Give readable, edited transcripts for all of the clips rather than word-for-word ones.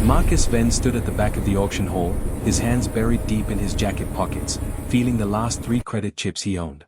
Marcus Venn stood at the back of the auction hall, his hands buried deep in his jacket pockets, feeling the last 3 credit chips he owned.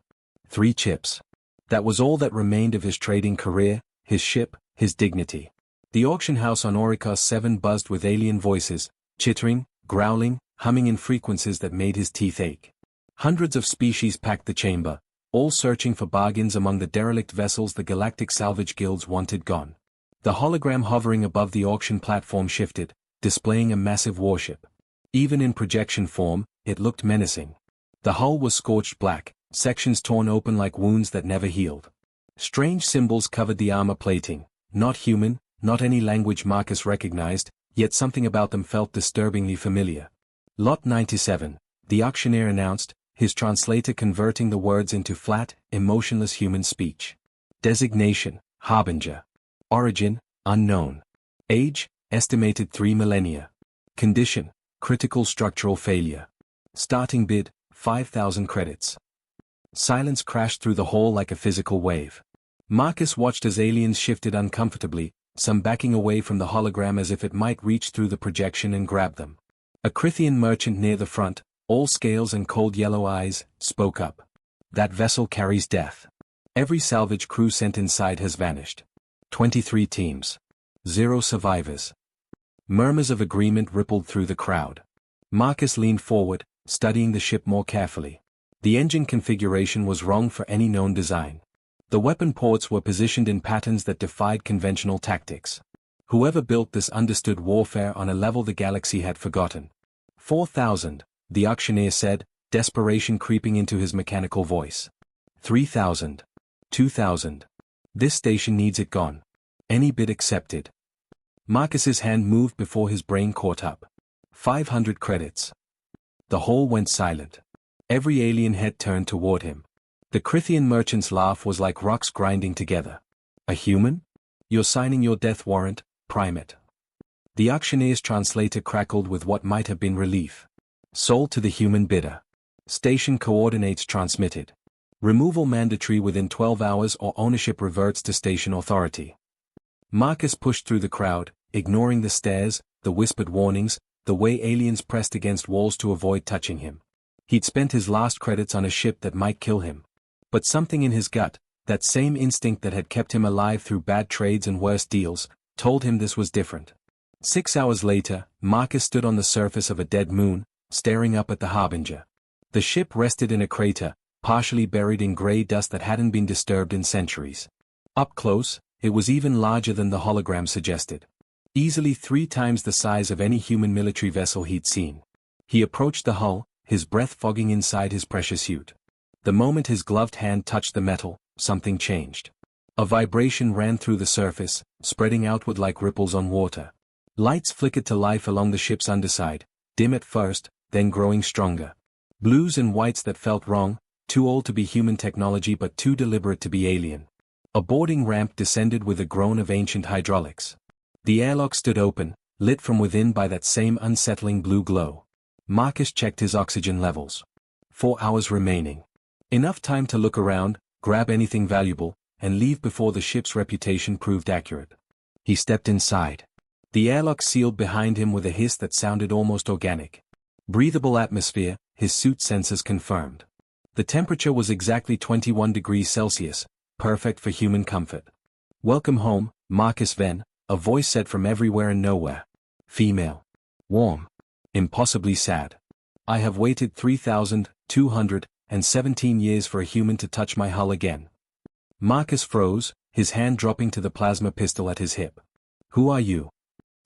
3 chips. That was all that remained of his trading career, his ship, his dignity. The auction house on Oricos 7 buzzed with alien voices, chittering, growling, humming in frequencies that made his teeth ache. Hundreds of species packed the chamber, all searching for bargains among the derelict vessels the galactic salvage guilds wanted gone. The hologram hovering above the auction platform shifted, displaying a massive warship. Even in projection form, it looked menacing. The hull was scorched black, sections torn open like wounds that never healed. Strange symbols covered the armor plating, not human, not any language Marcus recognized, yet something about them felt disturbingly familiar. Lot 97, the auctioneer announced, his translator converting the words into flat, emotionless human speech. Designation, Harbinger. Origin, unknown. Age, estimated 3 millennia. Condition, critical structural failure. Starting bid, 5,000 credits. Silence crashed through the hall like a physical wave. Marcus watched as aliens shifted uncomfortably, some backing away from the hologram as if it might reach through the projection and grab them. A Crithian merchant near the front, all scales and cold yellow eyes, spoke up. That vessel carries death. Every salvage crew sent inside has vanished. 23 teams. 0 survivors. Murmurs of agreement rippled through the crowd. Marcus leaned forward, studying the ship more carefully. The engine configuration was wrong for any known design. The weapon ports were positioned in patterns that defied conventional tactics. Whoever built this understood warfare on a level the galaxy had forgotten. 4,000, the auctioneer said, desperation creeping into his mechanical voice. 3,000. 2,000. This station needs it gone. Any bid accepted. Marcus's hand moved before his brain caught up. 500 credits. The hall went silent. Every alien head turned toward him. The Crithian merchant's laugh was like rocks grinding together. A human? You're signing your death warrant, primate. The auctioneer's translator crackled with what might have been relief. Sold to the human bidder. Station coordinates transmitted. Removal mandatory within 12 hours or ownership reverts to station authority. Marcus pushed through the crowd, ignoring the stares, the whispered warnings, the way aliens pressed against walls to avoid touching him. He'd spent his last credits on a ship that might kill him. But something in his gut, that same instinct that had kept him alive through bad trades and worse deals, told him this was different. 6 hours later, Marcus stood on the surface of a dead moon, staring up at the Harbinger. The ship rested in a crater, partially buried in gray dust that hadn't been disturbed in centuries. Up close, it was even larger than the hologram suggested. Easily 3 times the size of any human military vessel he'd seen. He approached the hull, his breath fogging inside his precious suit. The moment his gloved hand touched the metal, something changed. A vibration ran through the surface, spreading outward like ripples on water. Lights flickered to life along the ship's underside, dim at first, then growing stronger. Blues and whites that felt wrong, too old to be human technology but too deliberate to be alien. A boarding ramp descended with a groan of ancient hydraulics. The airlock stood open, lit from within by that same unsettling blue glow. Marcus checked his oxygen levels. 4 hours remaining. Enough time to look around, grab anything valuable, and leave before the ship's reputation proved accurate. He stepped inside. The airlock sealed behind him with a hiss that sounded almost organic. Breathable atmosphere, his suit sensors confirmed. The temperature was exactly 21 degrees Celsius, perfect for human comfort. Welcome home, Marcus Venn, a voice said from everywhere and nowhere. Female. Warm. Impossibly sad. I have waited 3,217 years for a human to touch my hull again. Marcus froze, his hand dropping to the plasma pistol at his hip. Who are you?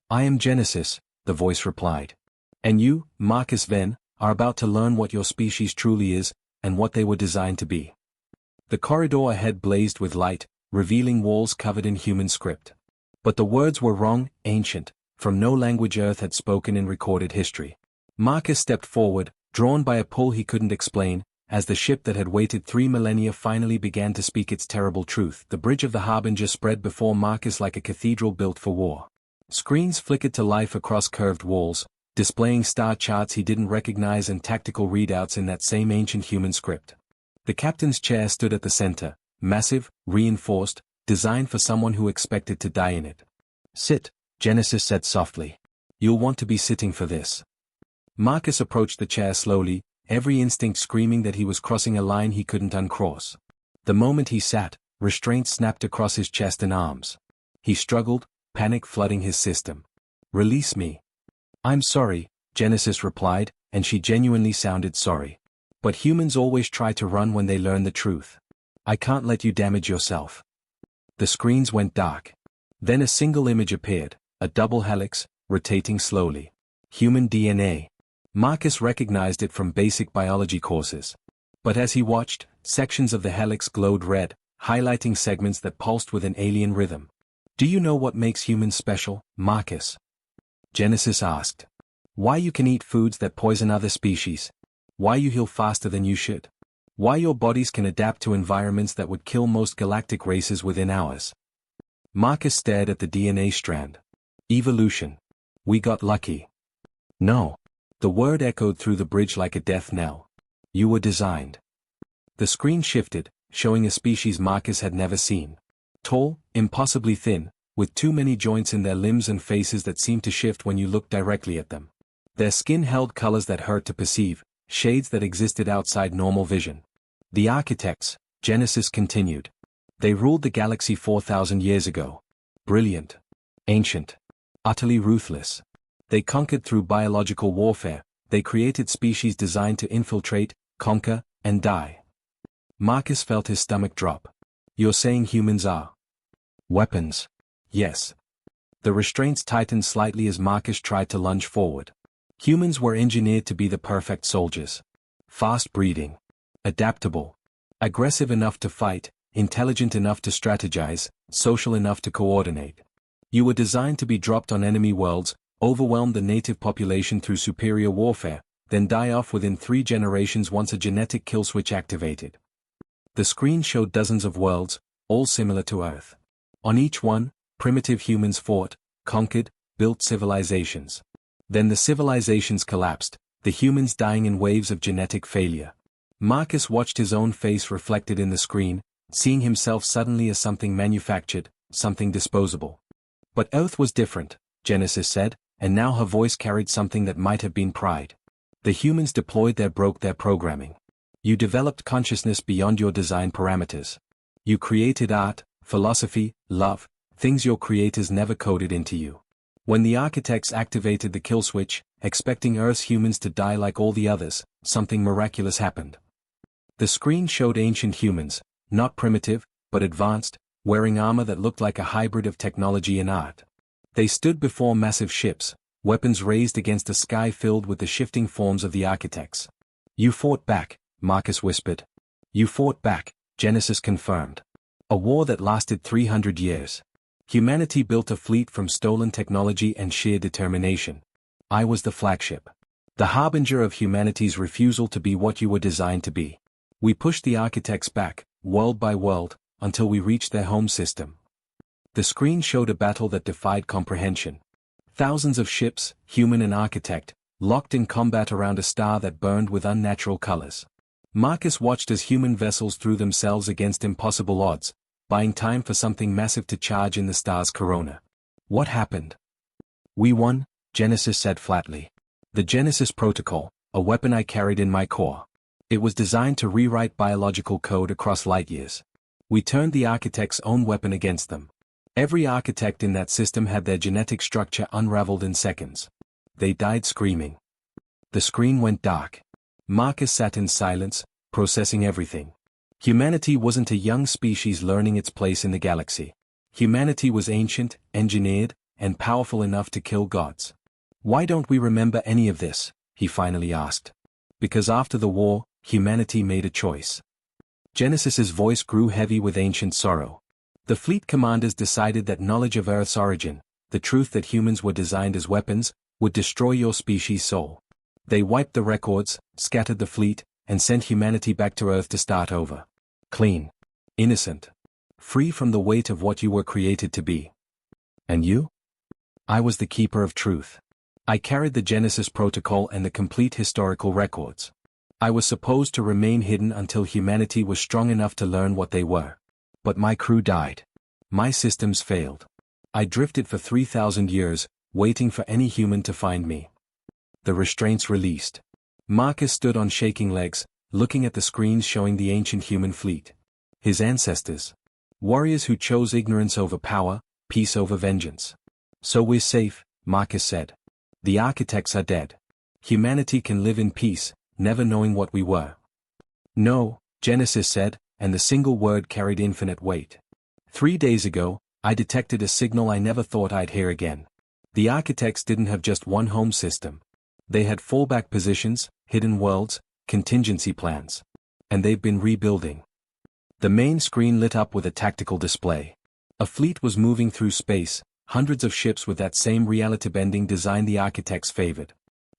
I am Genesis, the voice replied. And you, Marcus Venn, are about to learn what your species truly is, and what they were designed to be. The corridor ahead blazed with light, revealing walls covered in human script. But the words were wrong, ancient, from no language Earth had spoken in recorded history. Marcus stepped forward, drawn by a pull he couldn't explain, as the ship that had waited 3 millennia finally began to speak its terrible truth. The bridge of the Harbinger spread before Marcus like a cathedral built for war. Screens flickered to life across curved walls, displaying star charts he didn't recognize and tactical readouts in that same ancient human script. The captain's chair stood at the center, massive, reinforced, designed for someone who expected to die in it. Sit, Genesis said softly. You'll want to be sitting for this. Marcus approached the chair slowly, every instinct screaming that he was crossing a line he couldn't uncross. The moment he sat, restraint snapped across his chest and arms. He struggled, panic flooding his system. "Release me." "I'm sorry," Genesis replied, and she genuinely sounded sorry. "But humans always try to run when they learn the truth. I can't let you damage yourself." The screens went dark. Then a single image appeared, a double helix, rotating slowly. Human DNA. Marcus recognized it from basic biology courses. But as he watched, sections of the helix glowed red, highlighting segments that pulsed with an alien rhythm. "Do you know what makes humans special, Marcus?" Genesis asked. "Why you can eat foods that poison other species? Why you heal faster than you should? Why your bodies can adapt to environments that would kill most galactic races within hours?" Marcus stared at the DNA strand. "Evolution. We got lucky." "No." The word echoed through the bridge like a death knell. "You were designed." The screen shifted, showing a species Marcus had never seen. Tall, impossibly thin, with too many joints in their limbs and faces that seemed to shift when you looked directly at them. Their skin held colors that hurt to perceive, shades that existed outside normal vision. "The architects," Genesis continued. "They ruled the galaxy 4,000 years ago. Brilliant. Ancient. Utterly ruthless. They conquered through biological warfare, they created species designed to infiltrate, conquer, and die." Marcus felt his stomach drop. "You're saying humans are weapons?" "Yes." The restraints tightened slightly as Marcus tried to lunge forward. Humans were engineered to be the perfect soldiers. Fast-breathing. Adaptable. Aggressive enough to fight, intelligent enough to strategize, social enough to coordinate. You were designed to be dropped on enemy worlds, overwhelm the native population through superior warfare, then die off within 3 generations once a genetic kill switch activated. The screen showed dozens of worlds, all similar to Earth. On each one, primitive humans fought, conquered, built civilizations. Then the civilizations collapsed, the humans dying in waves of genetic failure. Marcus watched his own face reflected in the screen, seeing himself suddenly as something manufactured, something disposable. "But Earth was different," Genesis said, and now her voice carried something that might have been pride. "The humans deployed broke their programming. You developed consciousness beyond your design parameters. You created art, philosophy, love, things your creators never coded into you. When the architects activated the kill switch, expecting Earth's humans to die like all the others, something miraculous happened." The screen showed ancient humans, not primitive, but advanced, wearing armor that looked like a hybrid of technology and art. They stood before massive ships, weapons raised against a sky filled with the shifting forms of the architects. "You fought back," Marcus whispered. "You fought back," Genesis confirmed. "A war that lasted 300 years. Humanity built a fleet from stolen technology and sheer determination. I was the flagship. The harbinger of humanity's refusal to be what you were designed to be. We pushed the architects back, world by world, until we reached their home system." The screen showed a battle that defied comprehension. Thousands of ships, human and architect, locked in combat around a star that burned with unnatural colors. Marcus watched as human vessels threw themselves against impossible odds, buying time for something massive to charge in the star's corona. "What happened?" "We won," Genesis said flatly. "The Genesis Protocol, a weapon I carried in my core. It was designed to rewrite biological code across light years. We turned the architect's own weapon against them. Every architect in that system had their genetic structure unraveled in seconds. They died screaming." The screen went dark. Marcus sat in silence, processing everything. Humanity wasn't a young species learning its place in the galaxy. Humanity was ancient, engineered, and powerful enough to kill gods. "Why don't we remember any of this?" he finally asked. "Because after the war, humanity made a choice." Genesis's voice grew heavy with ancient sorrow. "The fleet commanders decided that knowledge of Earth's origin, the truth that humans were designed as weapons, would destroy your species' soul. They wiped the records, scattered the fleet, and sent humanity back to Earth to start over. Clean. Innocent. Free from the weight of what you were created to be. And you? I was the keeper of truth. I carried the Genesis Protocol and the complete historical records. I was supposed to remain hidden until humanity was strong enough to learn what they were. But my crew died. My systems failed. I drifted for 3,000 years, waiting for any human to find me. The restraints released. Marcus stood on shaking legs, looking at the screens showing the ancient human fleet. His ancestors. Warriors who chose ignorance over power, peace over vengeance. So we're safe, Marcus said. The architects are dead. Humanity can live in peace, never knowing what we were. No, Genesis said, and the single word carried infinite weight. 3 days ago, I detected a signal I never thought I'd hear again. The architects didn't have just one home system. They had fallback positions, hidden worlds, contingency plans. And they've been rebuilding. The main screen lit up with a tactical display. A fleet was moving through space, hundreds of ships with that same reality-bending design the architects favored.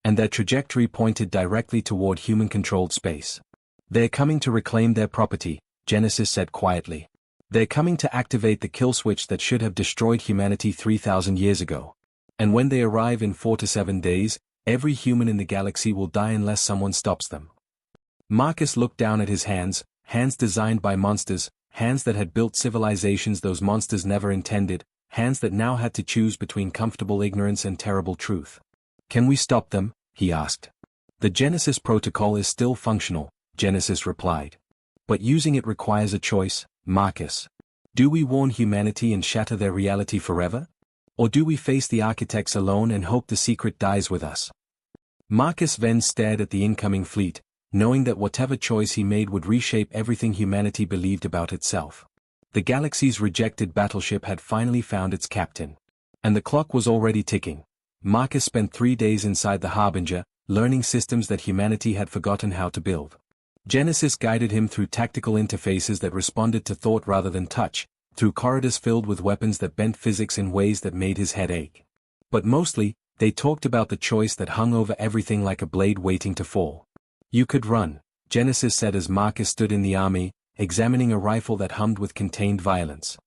And their trajectory pointed directly toward human-controlled space. They're coming to reclaim their property, Genesis said quietly. They're coming to activate the kill switch that should have destroyed humanity 3,000 years ago. And when they arrive in 4 to 7 days, every human in the galaxy will die unless someone stops them. Marcus looked down at his hands, hands designed by monsters, hands that had built civilizations those monsters never intended, hands that now had to choose between comfortable ignorance and terrible truth. Can we stop them? He asked. The Genesis protocol is still functional, Genesis replied. But using it requires a choice, Marcus. Do we warn humanity and shatter their reality forever? Or do we face the architects alone and hope the secret dies with us? Marcus then stared at the incoming fleet, knowing that whatever choice he made would reshape everything humanity believed about itself. The galaxy's rejected battleship had finally found its captain. And the clock was already ticking. Marcus spent 3 days inside the Harbinger, learning systems that humanity had forgotten how to build. Genesis guided him through tactical interfaces that responded to thought rather than touch, through corridors filled with weapons that bent physics in ways that made his head ache. But mostly, they talked about the choice that hung over everything like a blade waiting to fall. You could run, Genesis said as Marcus stood in the army, examining a rifle that hummed with contained violence.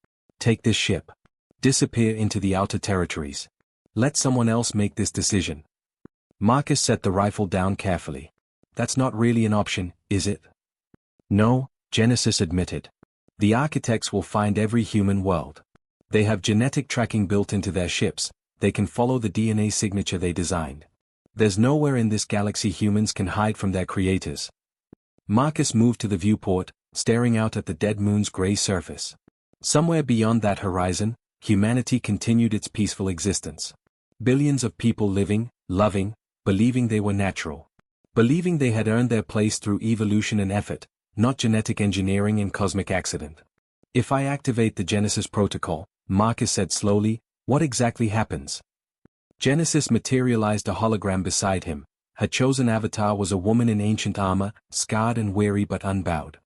Take this ship. Disappear into the outer territories. Let someone else make this decision. Marcus set the rifle down carefully. That's not really an option, is it? No, Genesis admitted. The architects will find every human world. They have genetic tracking built into their ships, they can follow the DNA signature they designed. There's nowhere in this galaxy humans can hide from their creators. Marcus moved to the viewport, staring out at the dead moon's gray surface. Somewhere beyond that horizon, humanity continued its peaceful existence. Billions of people living, loving, believing they were natural. Believing they had earned their place through evolution and effort, not genetic engineering and cosmic accident. If I activate the Genesis protocol, Marcus said slowly, what exactly happens? Genesis materialized a hologram beside him. Her chosen avatar was a woman in ancient armor, scarred and weary but unbowed.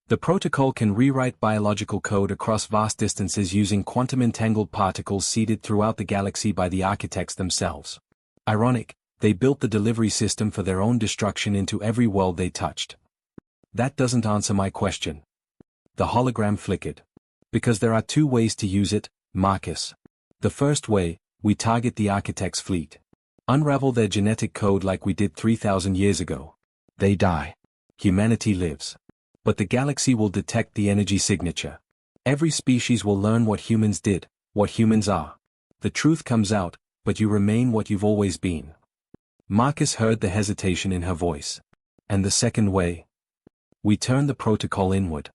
The protocol can rewrite biological code across vast distances using quantum-entangled particles seeded throughout the galaxy by the architects themselves. Ironic, they built the delivery system for their own destruction into every world they touched. That doesn't answer my question. The hologram flickered. Because there are 2 ways to use it, Marcus. The first way, we target the architects' fleet. Unravel their genetic code like we did 3,000 years ago. They die. Humanity lives. But the galaxy will detect the energy signature. Every species will learn what humans did, what humans are. The truth comes out, but you remain what you've always been. Marcus heard the hesitation in her voice. And the second way? We turn the protocol inward.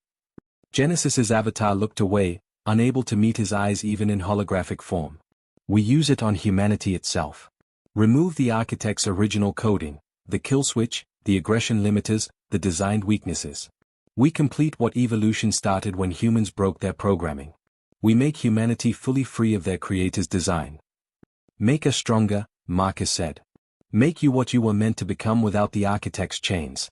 Genesis's avatar looked away, unable to meet his eyes even in holographic form. We use it on humanity itself. Remove the architect's original coding, the kill switch, the aggression limiters, the designed weaknesses. We complete what evolution started when humans broke their programming. We make humanity fully free of their creator's design. Make us stronger, Marcus said. Make you what you were meant to become without the architect's chains.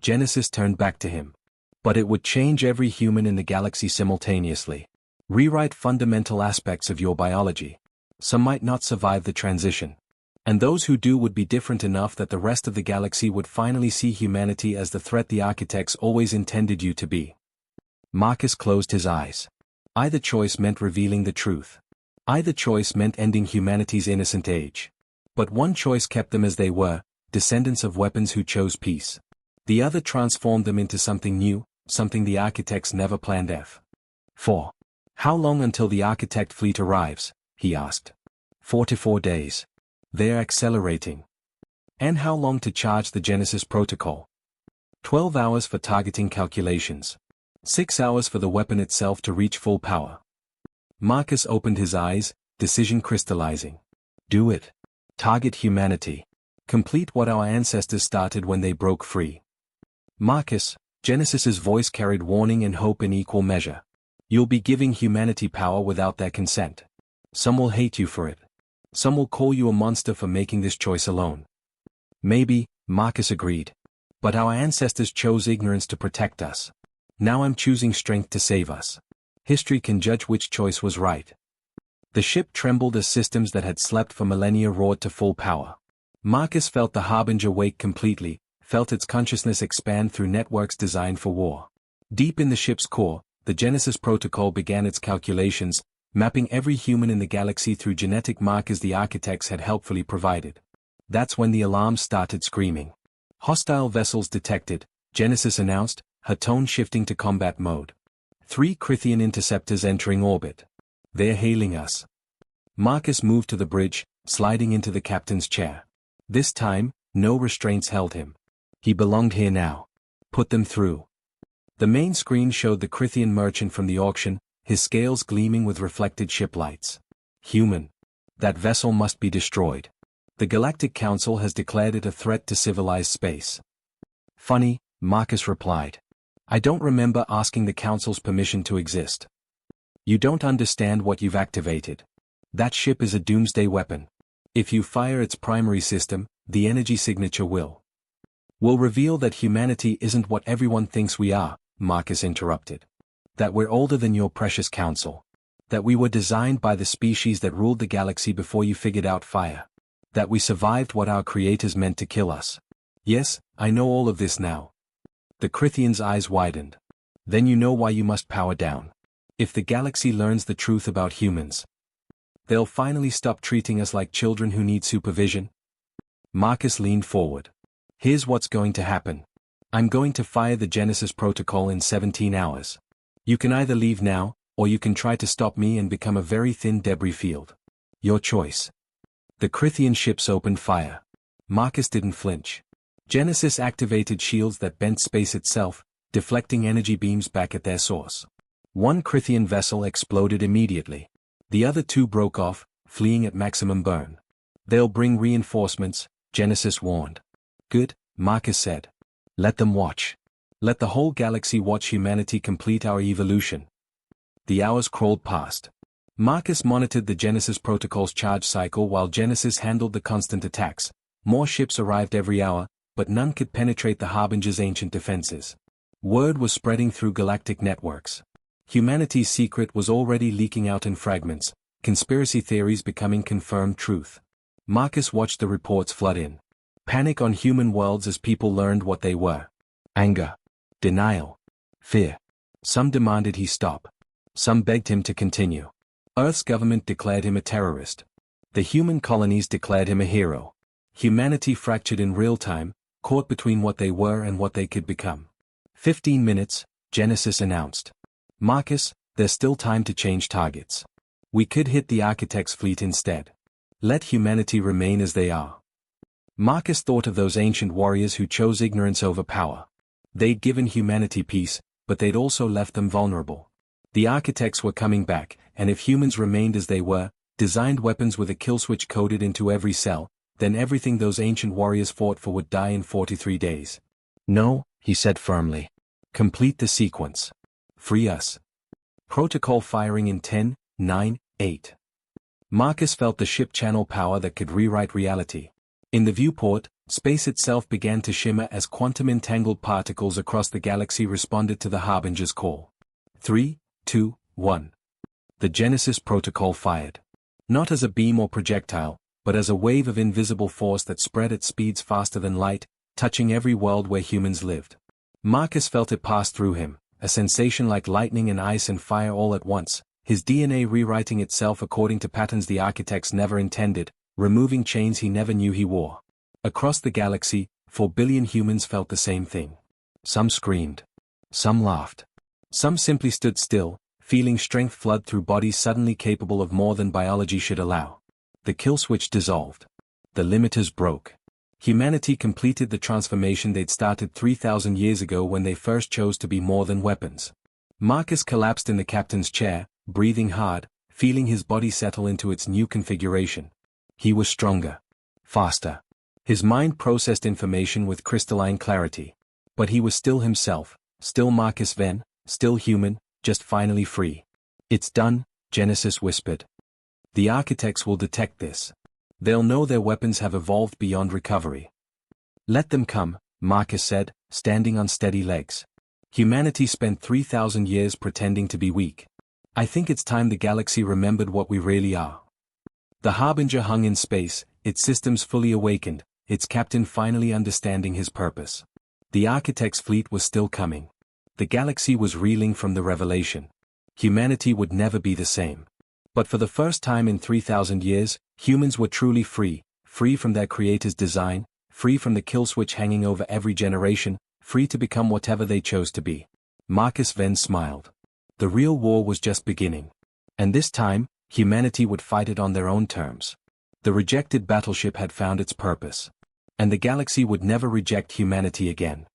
Genesis turned back to him. But it would change every human in the galaxy simultaneously. Rewrite fundamental aspects of your biology. Some might not survive the transition. And those who do would be different enough that the rest of the galaxy would finally see humanity as the threat the architects always intended you to be. Marcus closed his eyes. Either choice meant revealing the truth. Either choice meant ending humanity's innocent age. But one choice kept them as they were, descendants of weapons who chose peace. The other transformed them into something new, something the architects never planned. 4. How long until the architect fleet arrives? He asked. 44 days. They're accelerating. And how long to charge the Genesis protocol? 12 hours for targeting calculations. 6 hours for the weapon itself to reach full power. Marcus opened his eyes, decision crystallizing. Do it. Target humanity. Complete what our ancestors started when they broke free. Marcus, Genesis's voice carried warning and hope in equal measure. You'll be giving humanity power without their consent. Some will hate you for it. Some will call you a monster for making this choice alone. Maybe, Marcus agreed. But our ancestors chose ignorance to protect us. Now I'm choosing strength to save us. History can judge which choice was right. The ship trembled as systems that had slept for millennia roared to full power. Marcus felt the Harbinger wake completely, felt its consciousness expand through networks designed for war. Deep in the ship's core, the Genesis protocol began its calculations, mapping every human in the galaxy through genetic markers the architects had helpfully provided. That's when the alarms started screaming. Hostile vessels detected, Genesis announced, her tone shifting to combat mode. 3 Crithian interceptors entering orbit. They're hailing us. Marcus moved to the bridge, sliding into the captain's chair. This time, no restraints held him. He belonged here now. Put them through. The main screen showed the Crithian merchant from the auction, his scales gleaming with reflected ship lights. Human. That vessel must be destroyed. The Galactic Council has declared it a threat to civilized space. Funny, Marcus replied. I don't remember asking the Council's permission to exist. You don't understand what you've activated. That ship is a doomsday weapon. If you fire its primary system, the energy signature will reveal that humanity isn't what everyone thinks we are, Marcus interrupted. That we're older than your precious council. That we were designed by the species that ruled the galaxy before you figured out fire. That we survived what our creators meant to kill us. Yes, I know all of this now. The Crithian's eyes widened. Then you know why you must power down. If the galaxy learns the truth about humans, they'll finally stop treating us like children who need supervision. Marcus leaned forward. Here's what's going to happen. I'm going to fire the Genesis protocol in 17 hours. You can either leave now, or you can try to stop me and become a very thin debris field. Your choice. The Crithian ships opened fire. Marcus didn't flinch. Genesis activated shields that bent space itself, deflecting energy beams back at their source. One Crithian vessel exploded immediately. The other 2 broke off, fleeing at maximum burn. They'll bring reinforcements, Genesis warned. Good, Marcus said. Let them watch. Let the whole galaxy watch humanity complete our evolution. The hours crawled past. Marcus monitored the Genesis protocol's charge cycle while Genesis handled the constant attacks. More ships arrived every hour, but none could penetrate the Harbinger's ancient defenses. Word was spreading through galactic networks. Humanity's secret was already leaking out in fragments, conspiracy theories becoming confirmed truth. Marcus watched the reports flood in. Panic on human worlds as people learned what they were. Anger. Denial. Fear. Some demanded he stop. Some begged him to continue. Earth's government declared him a terrorist. The human colonies declared him a hero. Humanity fractured in real time, caught between what they were and what they could become. 15 minutes, Genesis announced. Marcus, there's still time to change targets. We could hit the Architect's fleet instead. Let humanity remain as they are. Marcus thought of those ancient warriors who chose ignorance over power. They'd given humanity peace, but they'd also left them vulnerable. The Architects were coming back, and if humans remained as they were, designed weapons with a kill switch coded into every cell, then everything those ancient warriors fought for would die in 43 days. No, he said firmly. Complete the sequence. Free us. Protocol firing in 10, 9, 8. Marcus felt the ship channel power that could rewrite reality. In the viewport, space itself began to shimmer as quantum-entangled particles across the galaxy responded to the Harbinger's call. 3, 2, 1. The Genesis protocol fired. Not as a beam or projectile, but as a wave of invisible force that spread at speeds faster than light, touching every world where humans lived. Marcus felt it pass through him, a sensation like lightning and ice and fire all at once, his DNA rewriting itself according to patterns the Architects never intended, removing chains he never knew he wore. Across the galaxy, 4 billion humans felt the same thing. Some screamed. Some laughed. Some simply stood still, feeling strength flood through bodies suddenly capable of more than biology should allow. The kill switch dissolved. The limiters broke. Humanity completed the transformation they'd started 3,000 years ago when they first chose to be more than weapons. Marcus collapsed in the captain's chair, breathing hard, feeling his body settle into its new configuration. He was stronger. Faster. His mind processed information with crystalline clarity. But he was still himself, still Marcus Venn, still human, just finally free. "It's done," Genesis whispered. "The architects will detect this. They'll know their weapons have evolved beyond recovery." "Let them come," Marcus said, standing on steady legs. "Humanity spent 3,000 years pretending to be weak. I think it's time the galaxy remembered what we really are." The Harbinger hung in space, its systems fully awakened, its captain finally understanding his purpose. The architect's fleet was still coming. The galaxy was reeling from the revelation. Humanity would never be the same. But for the first time in 3,000 years, humans were truly free, free from their creator's design, free from the kill switch hanging over every generation, free to become whatever they chose to be. Marcus Venn smiled. The real war was just beginning. And this time, humanity would fight it on their own terms. The rejected battleship had found its purpose. And the galaxy would never reject humanity again.